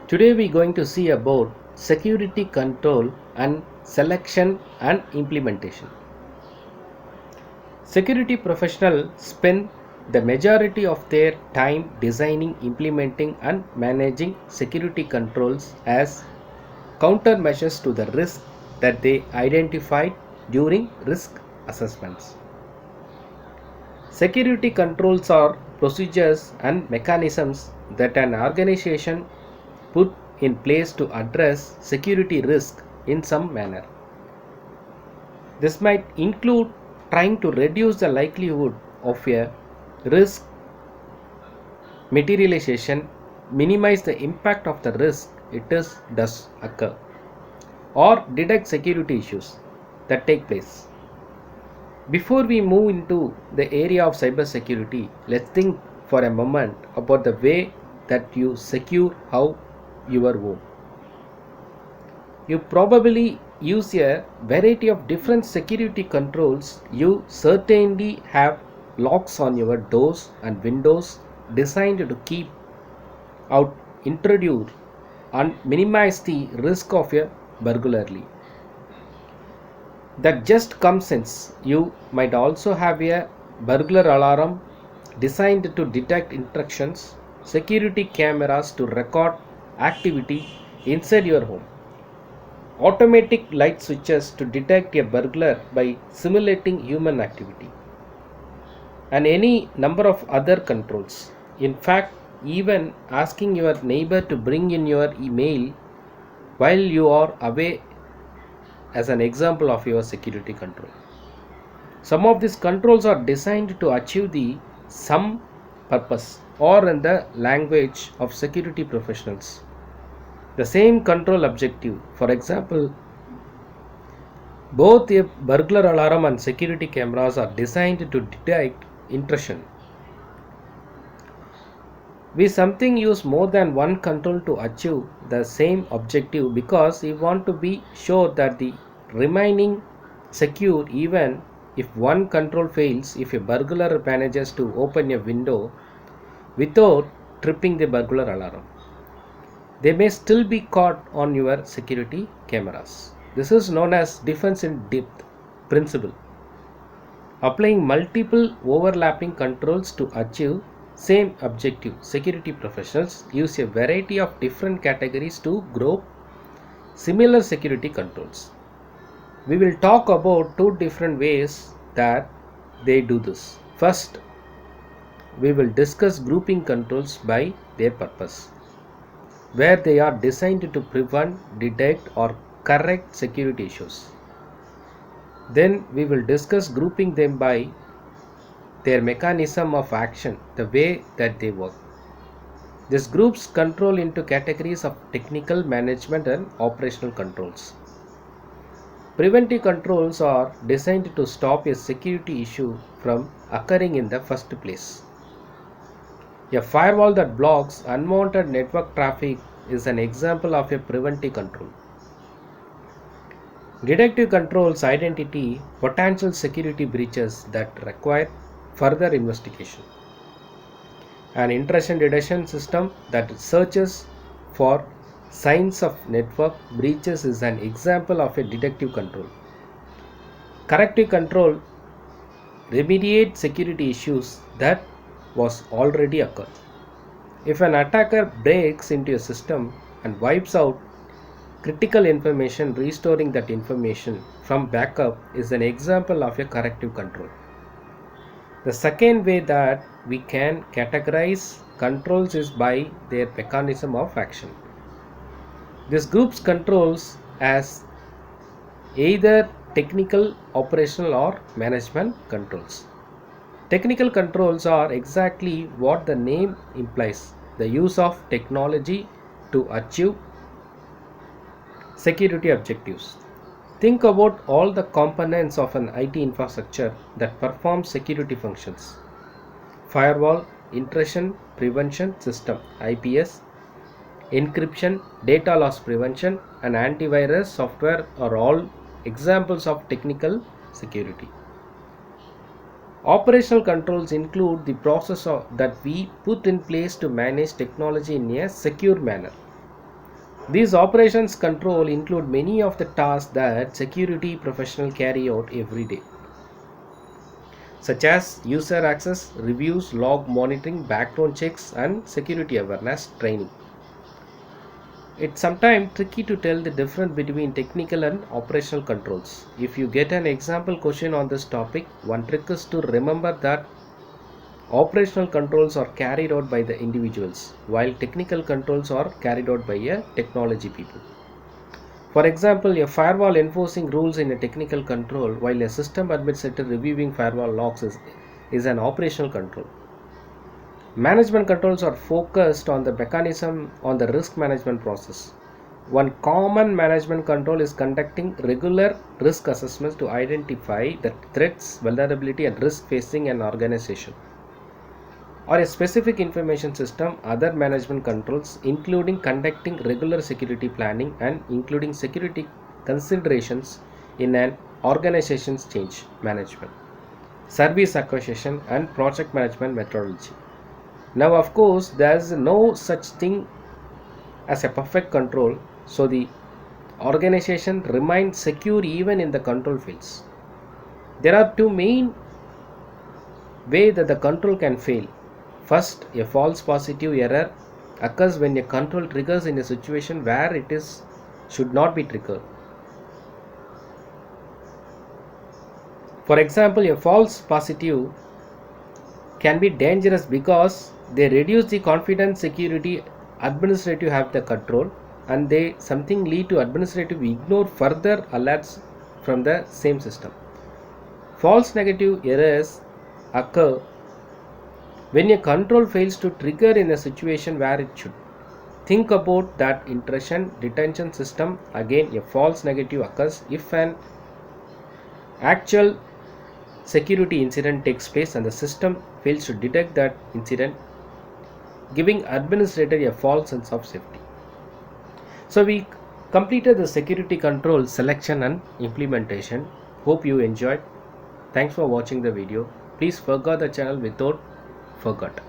Today we are going to see about security control and selection and implementation. Security professionals spend the majority of their time designing, implementing and managing security controls as countermeasures to the risk that they identified during risk assessments. Security controls are procedures and mechanisms that an organization put in place to address security risk in some manner. This might include trying to reduce the likelihood of a risk materialization, minimize the impact of the risk does occur, or detect security issues that take place. Before we move into the area of cybersecurity, let's think for a moment about the way that you secure your home. You probably use a variety of different security controls. You certainly have locks on your doors and windows designed to keep out intruders and minimize the risk of a burglary. That just common sense. You might also have a burglar alarm designed to detect intrusions, security cameras to record activity inside your home, automatic light switches to detect a burglar by simulating human activity, and any number of other controls. In fact, even asking your neighbor to bring in your email while you are away as an example of your security control. Some of these controls are designed to achieve the some purpose, or in the language of security professionals, the same control objective. For example, both a burglar alarm and security cameras are designed to detect intrusion. We something use more than one control to achieve the same objective because we want to be sure that the remaining secure even if one control fails. If a burglar manages to open a window without tripping the burglar alarm, they may still be caught on your security cameras. This is known as defense in depth principle. Applying multiple overlapping controls to achieve same objective. Security professionals use a variety of different categories to group similar security controls. We will talk about two different ways that they do this. First, we will discuss grouping controls by their purpose, where they are designed to prevent, detect or correct security issues. Then we will discuss grouping them by their mechanism of action, the way that they work. This groups control into categories of technical, management and operational controls. Preventive controls are designed to stop a security issue from occurring in the first place. A firewall that blocks unwanted network traffic is an example of a preventive control. Detective controls identity potential security breaches that require further investigation. An intrusion detection system that searches for signs of network breaches is an example of a detective control. Corrective control remediate security issues that was already occurred. If an attacker breaks into a system and wipes out critical information, restoring that information from backup is an example of a corrective control. The second way that we can categorize controls is by their mechanism of action. This groups controls as either technical, operational or management controls. Technical controls are exactly what the name implies, the use of technology to achieve security objectives. Think about all the components of an IT infrastructure that perform security functions. Firewall, intrusion prevention system IPS, encryption, data loss prevention, and antivirus software are all examples of technical security. Operational controls include the process that we put in place to manage technology in a secure manner. These operations control include many of the tasks that security professionals carry out every day, such as user access, reviews, log monitoring, background checks, and security awareness training. It's sometimes tricky to tell the difference between technical and operational controls. If you get an example question on this topic, one trick is to remember that operational controls are carried out by the individuals, while technical controls are carried out by a technology people. For example, a firewall enforcing rules in a technical control, while a system administrator reviewing firewall logs is an operational control. Management controls are focused on the mechanism on the risk management process. One common management control is conducting regular risk assessments to identify the threats, vulnerability, and risk facing an organization or a specific information system. Other management controls including conducting regular security planning and including security considerations in an organization's change management, service acquisition, and project management methodology. Now, of course, there is no such thing as a perfect control, so the organization remains secure even in the control fails. There are two main ways that the control can fail. First, a false positive error occurs when a control triggers in a situation where it is should not be triggered. For example, a false positive can be dangerous because they reduce the confidence security administrative have the control, and they something lead to administrative ignore further alerts from the same system. False negative errors occur when a control fails to trigger in a situation where it should. Think about that intrusion detention system. Again, a false negative occurs if an actual security incident takes place and the system fails to detect that incident, giving administrator a false sense of safety. So we completed the security control selection and implementation. Hope you enjoyed. Thanks for watching the video. Please forget the channel without forgot.